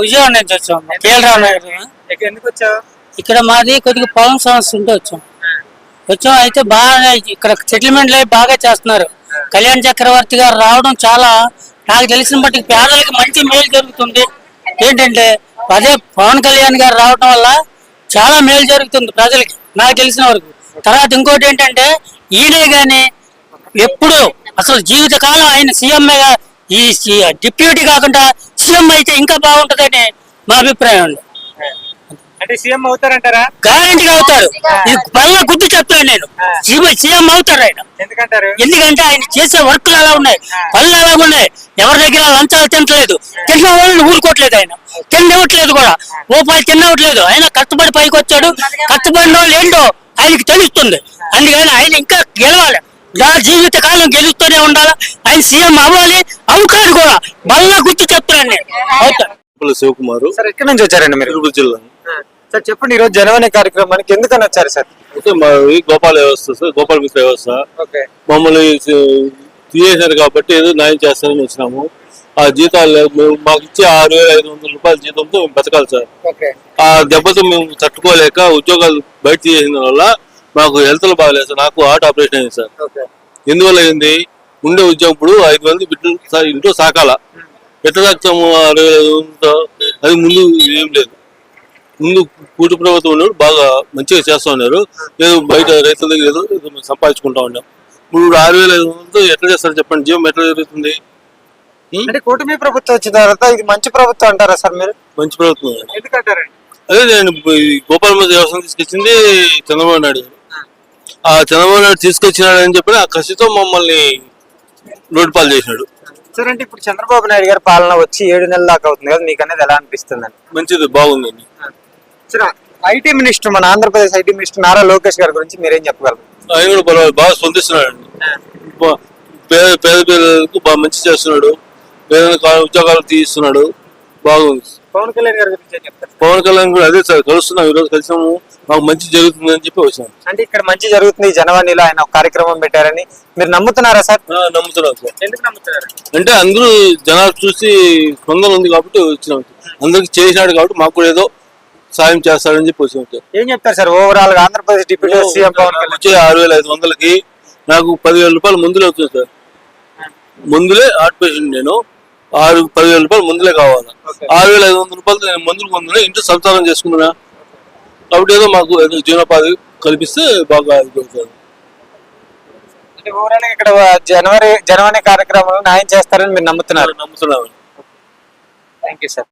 విజయవాడ నుంచి వచ్చాం. కేఎల్ నగర్. ఎందుకు వచ్చావు? ఇక్కడ మాది కొద్దిగా పొలం సమస్య ఉంటే వచ్చాం. అయితే బాగా ఇక్కడ సెటిల్మెంట్లు బాగా చేస్తున్నారు. కళ్యాణ్ చక్రవర్తి గారు రావడం చాలా నాకు తెలిసిన బట్టి పేదలకి మంచి మేలు జరుగుతుంది. ఏంటంటే అదే పవన్ కళ్యాణ్ గారు రావడం వల్ల చాలా మేలు జరుగుతుంది ప్రజలకి నాకు తెలిసిన వరకు. తర్వాత ఇంకోటి ఏంటంటే ఈయనే గాని ఎప్పుడు అసలు జీవితకాలం ఆయన సీఎంగా ఈ డిప్యూటీ కాకుండా సీఎం అయితే ఇంకా బాగుంటుందని మా అభిప్రాయం అండి. అంటే సీఎం అవుతారంటారా? గ్యారంటీగా అవుతారు. ఇది బల్ల గుర్తు చెప్తాను నేను. సీఎం అవుతారు ఆయన. ఎందుకంటే ఆయన చేసే వర్క్లు అలా ఉన్నాయి, పనులు అలా ఉన్నాయి. ఎవరి దగ్గర లంచాలు తినట్లేదు, తిన్న వాళ్ళని ఊరుకోవట్లేదు. ఆయన తినవట్లేదు కూడా, రూపాయలు తినవట్లేదు. ఆయన కష్టపడి పైకి వచ్చాడు. కష్టపడిన వాళ్ళు ఏంటో ఆయనకి తెలుస్తుంది. అందుకని ఆయన ఇంకా గెలవాలి, నా జీవిత కాలం గెలుస్తూనే ఉండాలి. ఆయన సీఎం అవ్వాలి, అవుతాడు కూడా. బల్ల గుర్తు చెప్తున్నాను నేను, అవుతాడు. శివకుమార్ సార్, ఎక్కడి నుంచి వచ్చారండి మీరు? తిరుపతి జిల్లా. సార్ చెప్పండి, ఈ రోజు జనవరి కార్యక్రమానికి ఎందుకని వచ్చారు సార్? అయితే మా గోపాల వ్యవస్థ సార్, గోపాల మిత్ర వ్యవస్థ మమ్మల్ని తీసేశారు కాబట్టి ఏదో న్యాయం చేస్తారని వచ్చినాము. ఆ జీతాలు మాకు ఇచ్చే 6,500 రూపాయల జీతంతో మేము బతకాలి సార్. ఆ దెబ్బతో మేము తట్టుకోలేక ఉద్యోగాలు బయట తీసేసిన వల్ల మాకు హెల్త్ లో బాగలేదు సార్. నాకు హార్ట్ ఆపరేషన్ అయింది సార్. ఎందువల్ల అయింది? ఉండే ఉద్యోగం ఇప్పుడు 5 మంది బిడ్డలు సార్ ఇంట్లో సాకాల. ఎట్లా సాగుతాము 6,500? అది ముందు ఏం లేదు. ముందు కూటు ప్రభుత్వం ఉన్నాడు, బాగా మంచిగా చేస్తా ఉన్నారు. ఏదో బయట రైతుల దగ్గర ఏదో సంపాదించుకుంటా ఉన్నాం. ఇప్పుడు 6,500 ఎట్లా చేస్తారు చెప్పండి? జీవం ఎట్లా జరుగుతుంది? అంటే కూటమి ప్రభుత్వం వచ్చిన తర్వాత ఇది మంచి ప్రభుత్వం అంటారా సార్ మీరు? మంచి ప్రభుత్వం. ఎందుకంటారండి? అదే నేను గోపాల మీద వ్యవసాయం తీసుకొచ్చింది చంద్రబాబు నాయుడు. ఆ చంద్రబాబు నాయుడు తీసుకొచ్చినాడని చెప్పి ఆ కసితో మమ్మల్ని రోడ్డు పాలు చేసినాడు. సార్, అంటే ఇప్పుడు చంద్రబాబు నాయుడు గారి పాలన వచ్చి 7 నెలల దాకా అవుతుంది కదా, మీకు అనేది ఎలా అనిపిస్తుందండి? మంచిది, బాగుందండి. సరే, ఐటీ మినిస్టర్, మన ఆంధ్రప్రదేశ్ ఐటీ మినిస్టర్ నారా లోకేష్ గారి గురించి మీరేం చెప్పగలరు? ఆయన కూడా పర్వాలేదు, బాగా స్పందిస్తున్నాడు. పేద పేదలకు బాగా మంచి చేస్తున్నాడు. పేద ఉద్యోగాలు తీస్తున్నాడు, బాగుంది. పవన్ కళ్యాణ్ గారి గురించి ఏం చెప్తారు? పవన్ కళ్యాణ్ కూడా అదే సార్, కలుస్తున్నాం. ఈ రోజు కలిసాము, మాకు మంచి జరుగుతుంది అని చెప్పి వచ్చాము. అంటే ఇక్కడ మంచి జరుగుతుంది, జనవరిలో ఆయన ఒక కార్యక్రమం పెట్టారని మీరు నమ్ముతున్నారా సార్? నమ్ముతున్నాం సార్. ఎందుకు నమ్ముతున్నారు? అంటే అందరూ జనాలు చూసి స్పందన ఉంది కాబట్టి వచ్చినాం. అందరికి చేసినాడు కాబట్టి మాకు కూడా ఏదో సాయం చేస్తాడని చెప్పి వచ్చినాం సార్. ఏం చెప్తారు సార్ ఓవరాల్ గా ఆంధ్రప్రదేశ్ డిప్యూటీ సీఎం పవన్ కళ్యాణ్ వచ్చే 6,500కి నాకు 10,000 రూపాయలు ముందులే అవుతుంది సార్. ముందులే హార్ట్ పేషెంట్, నేను 10,000 రూపాయలు ముందులే కావాలి. 6,500 రూపాయలు నేను మందులు ఇంట్లో సంసారం చేసుకున్నా కాబట్టి ఏదో మాకు ఏదో జీవనోపాధి కల్పిస్తే బాగా అవుతుంది. అంటే ఓవరాల్ ఇక్కడ జనవరి కార్యక్రమంలో న్యాయం చేస్తారని మీరు నమ్ముతున్నారు? నమ్ముతున్నాను. Thank you sir.